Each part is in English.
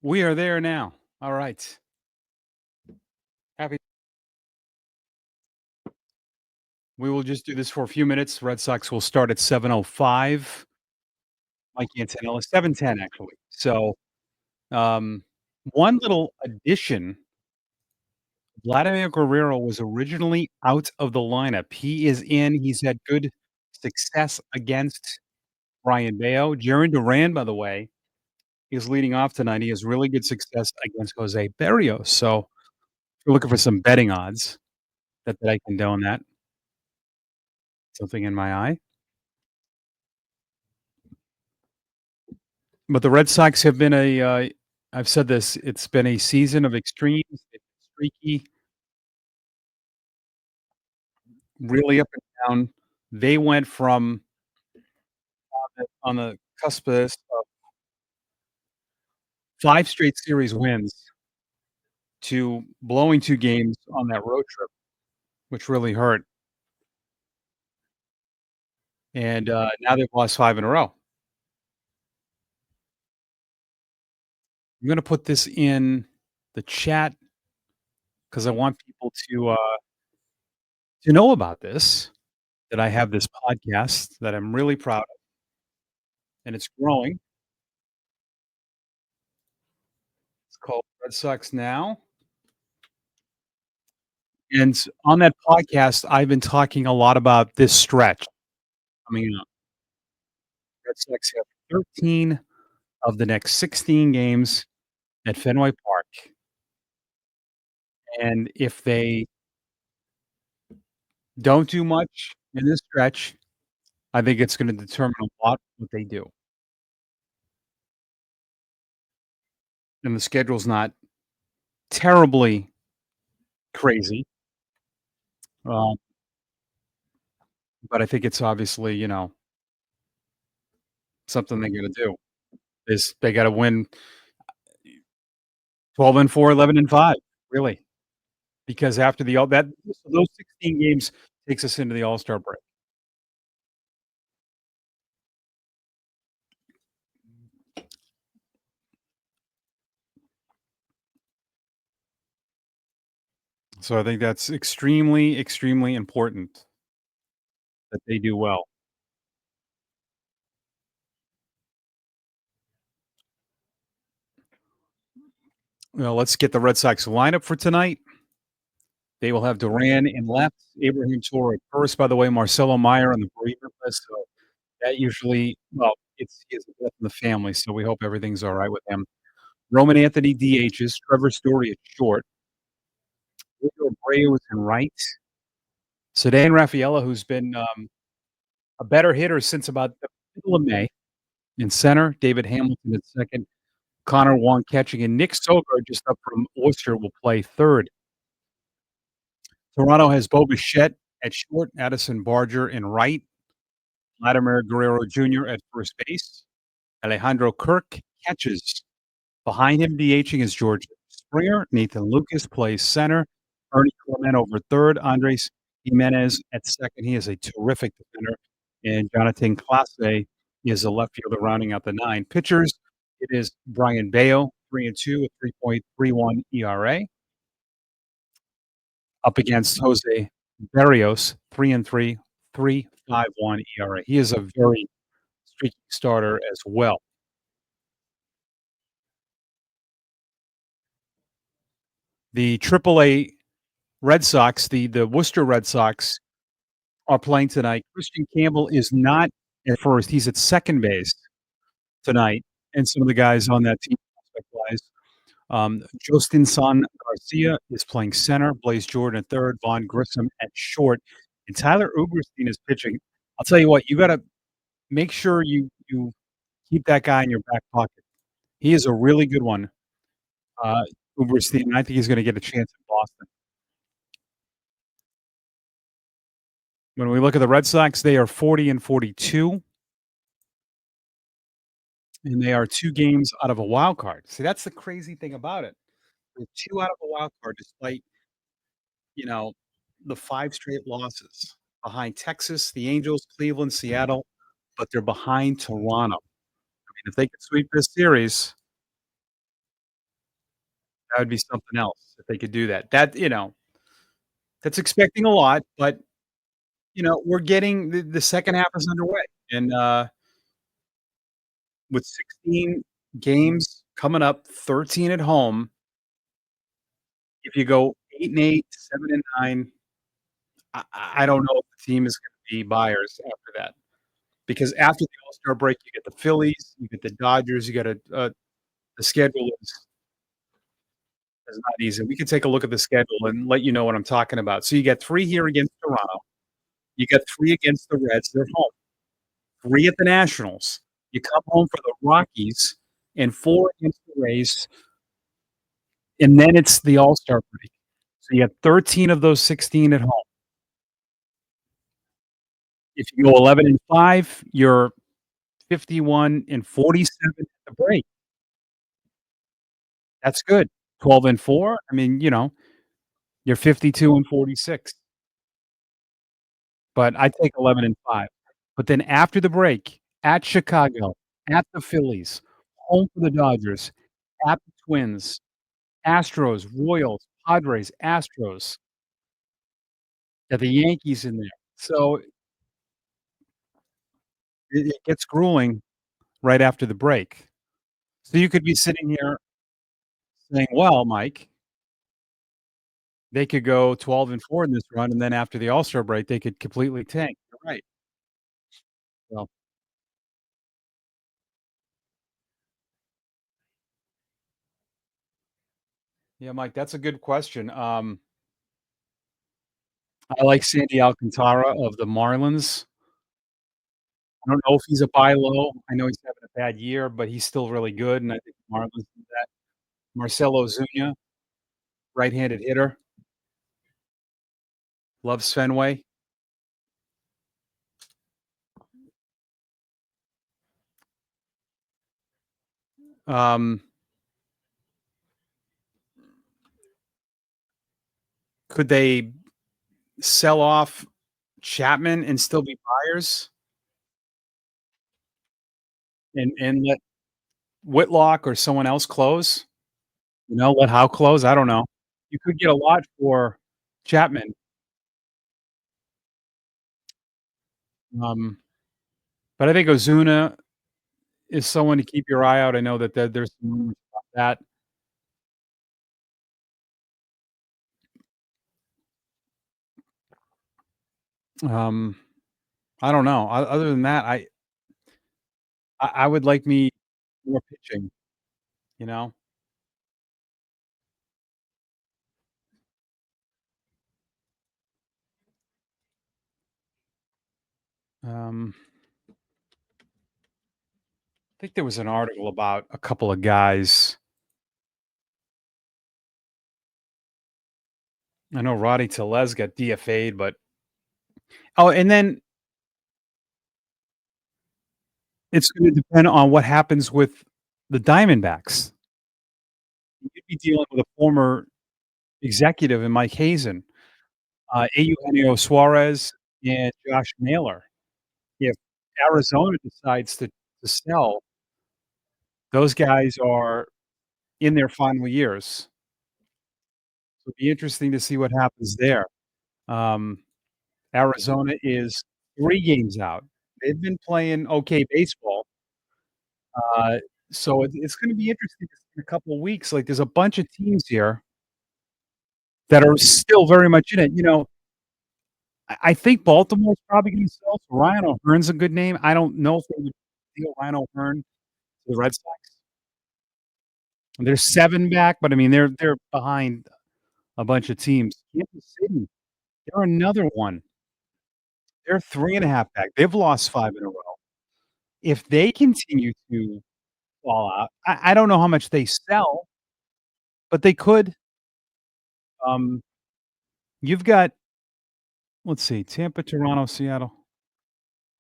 We are there now. All right. Happy. We will just do this for a few minutes. Red Sox will start at 7:05. MikeAntonellis, 7:10 actually. So, um, one little addition, Vladimir Guerrero was originally out of the lineup. He is in. He's had good success against Brian Bayo. Jaron Duran, by the way, is leading off tonight. He has really good success against Jose Berrios. So, if you're looking for some betting odds that I condone that. Something in my eye. But the Red Sox have been I've said this, it's been a season of extremes. They've been streaky, really up and down. They went from on the cusp of this, 5 straight series wins to blowing 2 games on that road trip, which really hurt, and, now they've lost 5 in a row. I'm gonna put this in the chat because I want people to know about this, that I have this podcast that I'm really proud of, and it's growing. It's called Red Sox Now. And on that podcast, I've been talking a lot about this stretch coming up. Red Sox have 13 of the next 16 games at Fenway Park, and if they don't do much in this stretch, I think it's gonna determine a lot what they do. And the schedule's not terribly crazy, um, but I think it's obviously, something they gotta do, is they gotta win 12 and 4, 11 and 5, really. Because after the all that so those 16 games takes us into the All-Star break. So I think that's extremely, extremely important that they do well. Well, let's get the Red Sox lineup for tonight. They will have Duran in left, Abraham Toro at first, by the way, Marcelo Meyer on the bereavement list, so that usually well, it's he has a death in the family, so we hope everything's alright with him. Roman Anthony DHs, Trevor Story at short, Julio Abreu is in right, Ceddanne Rafaela, who's been, a better hitter since about the middle of May. In center, David Hamilton at second, Connor Wong catching, and Nick Sogard, just up from Worcester, will play third. Toronto has Bo Bichette at short, Addison Barger in right, Vladimir Guerrero Jr. at first base, Alejandro Kirk catches. Behind him, DHing is George Springer, Nathan Lucas plays center, Ernie Clement over third, Andres Jimenez at second. He is a terrific defender, and Jonathan Clase is a left fielder rounding out the 9. Pitchers, it is Brian Bayo, 3-2 with 3.31 ERA, up against Jose Berrios, 3-3, 3.51 ERA. He is a very streaky starter as well. The AAA Red Sox, the Worcester Red Sox are playing tonight. Christian Campbell is not at first. He's at second base tonight, and some of the guys on that team prospect-wise. Justin San Garcia is playing center, Blaze Jordan at third, Vaughn Grissom at short, and Tyler Uberstein is pitching. I'll tell you what, you gotta make sure you keep that guy in your back pocket. He is a really good one, uh, Uberstein. I think he's gonna get a chance in Boston. When we look at the Red Sox, they are 40 and 42, and they are 2 games out of a wild card. See, that's the crazy thing about it. They're 2 out of a wild card despite, you know, the 5 straight losses behind Texas, the Angels, Cleveland, Seattle, but they're behind Toronto. I mean, if they could sweep this series, That would be something else if they could do that. That's expecting a lot, but, we're getting the second half is underway, and, with 16 games coming up, 13 at home, if you go 8 and 8, 7 and 9, I don't know if the team is gonna be buyers after that, because after the All-Star break, you get the Phillies, you get the Dodgers, you get the schedule is not easy. We can take a look at the schedule and let you know what I'm talking about. So you get 3 here against Toronto, you get 3 against the Reds, they're home, 3 at the Nationals, you come home for the Rockies, and 4 against the Rays, and then it's the All-Star break. So you have 13 of those 16 at home. If you go 11 and 5, you're 51 and 47 at the break. That's good. 12 and 4, I mean, you're 52 and 46. But I take 11 and 5. But then after the break, at Chicago, at the Phillies, home for the Dodgers, at the Twins, Astros, Royals, Padres, Astros, got the Yankees in there. So it gets grueling right after the break. So you could be sitting here saying, "Well, Mike, they could go 12 and 4 in this run, and then after the All-Star break, they could completely tank." You're right. So, yeah, Mike, that's a good question. I like Sandy Alcantara of the Marlins. I don't know if he's a buy low. I know he's having a bad year, but he's still really good, and I think the Marlins do that. Marcell Ozuna, right-handed hitter, loves Fenway. Um, could they sell off Chapman and still be buyers and let Whitlock or someone else close? Let Howe close? I don't know. You could get a lot for Chapman. Um, but I think Ozuna is someone to keep your eye out. I know that there's some rumors about that. I don't know. O Other than that, I would like me more pitching, you know? Um, I think there was an article about a couple of guys. I know Roddy Tellez got DFA'd, but and then it's gonna depend on what happens with the Diamondbacks. You'd be dealing with a former executive in Mike Hazen, Eugenio Suarez and Josh Naylor. If Arizona decides to sell, those guys are in their final years. So it'll be interesting to see what happens there. Um, Arizona is 3 games out. They've been playing okay baseball, uh, so it's gonna be interesting to see in a couple of weeks. Like, there's a bunch of teams here that are still very much in it. I think Baltimore's probably gonna sell, so Ryan O'Hearn's a good name. I don't know if they would deal Ryan O'Hearn to the Red Sox. They're 7 back, but I mean, they're behind a bunch of teams. Kansas City, they're another one. They're 3.5 back. They've lost 5 in a row. If they continue to fall out, I don't know how much they sell, but they could. Um, you've got, let's see, Tampa, Toronto, Seattle,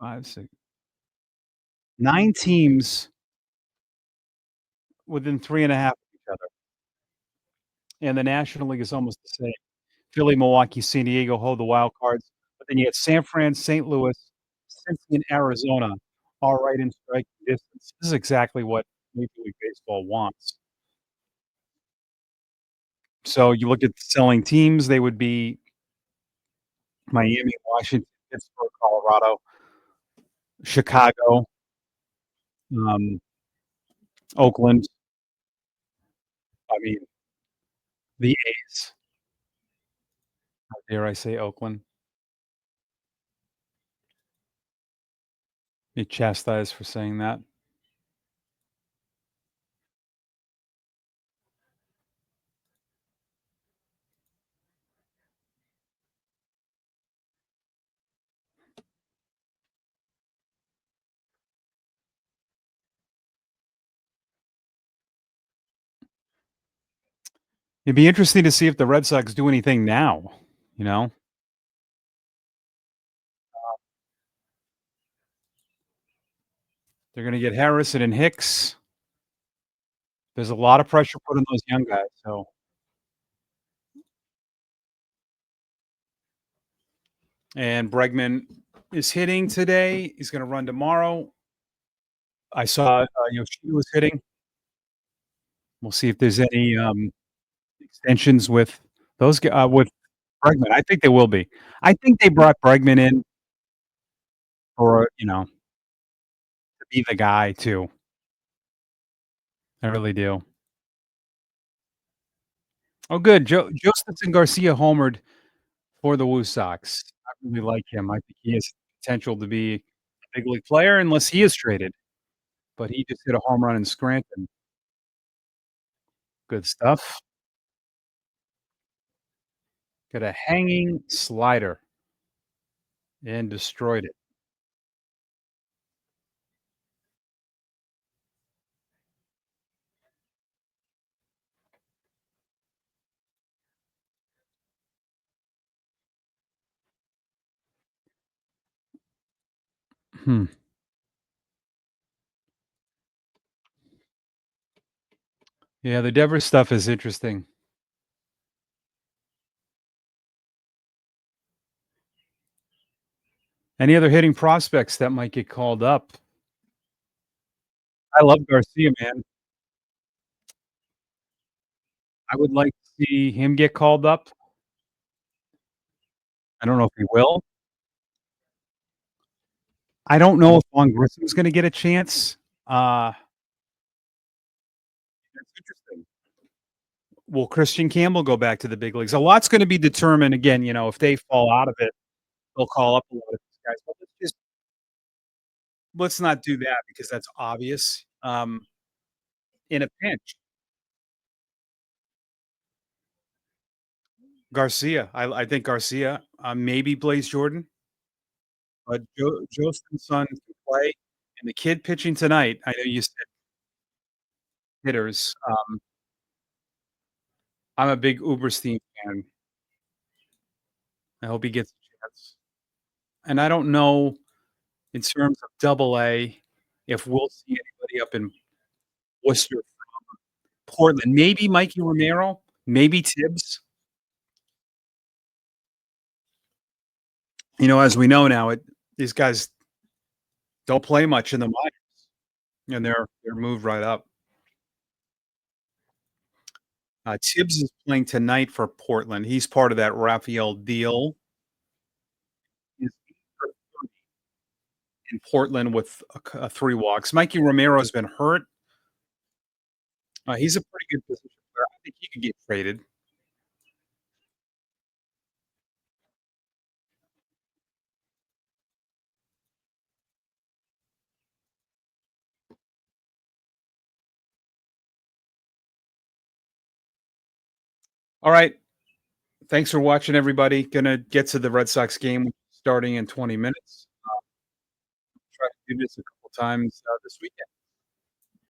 5, 6, 9 teams within 3.5 of each other, and the National League is almost the same. Philly, Milwaukee, San Diego hold the wild cards, but then you get San Fran, St. Louis, Cincy, and Arizona all right in striking distance. This is exactly what Major League Baseball wants. So you look at selling teams, they would be Miami, Washington, Pittsburgh, Colorado, Chicago, um, Oakland. I mean, the A's. How dare I say Oakland? Be chastised for saying that. It'd be interesting to see if the Red Sox do anything now, you know? They're gonna get Harrison and Hicks. There's a lot of pressure put on those young guys, so and Bregman is hitting today. He's gonna run tomorrow. I saw, she was hitting. We'll see if there's any, extensions with with Bregman. I think there will be. I think they brought Bregman in for, to be the guy too. I really do. Oh, good. Josefson Garcia homered for the Woo Sox. I really like him. I think he has potential to be a big league player unless he is traded, but he just hit a home run in Scranton. Good stuff. Got a hanging slider and destroyed it. Hmm. Yeah, the Devers stuff is interesting. Any other hitting prospects that might get called up? I love Garcia, man. I would like to see him get called up. I don't know if he will. I don't know if Vaughn Grissom's gonna get a chance. That's interesting. Will Christian Campbell go back to the big leagues? A lot's gonna be determined again, if they fall out of it, they'll call up a lot of these guys, but let's not do that because that's obvious. In a pinch, Garcia. I think Garcia, maybe Blaze Jordan, but Joston's son can play, and the kid pitching tonight, I know you said hitters. I'm a big Uberstein fan. I hope he gets a chance. And I don't know in terms of Double A if we'll see anybody up in Worcester, Portland. Maybe Mikey Romero, maybe Tibbs. As we know now, these guys don't play much in the minors, and they're moved right up. Tibbs is playing tonight for Portland. He's part of that Raphael deal. He's in Portland with 3 walks. Mikey Romero's been hurt. He's a pretty good position player. I think he could get traded. All right. Thanks for watching, everybody. Gonna get to the Red Sox game starting in 20 minutes. Try to do this a couple times this weekend.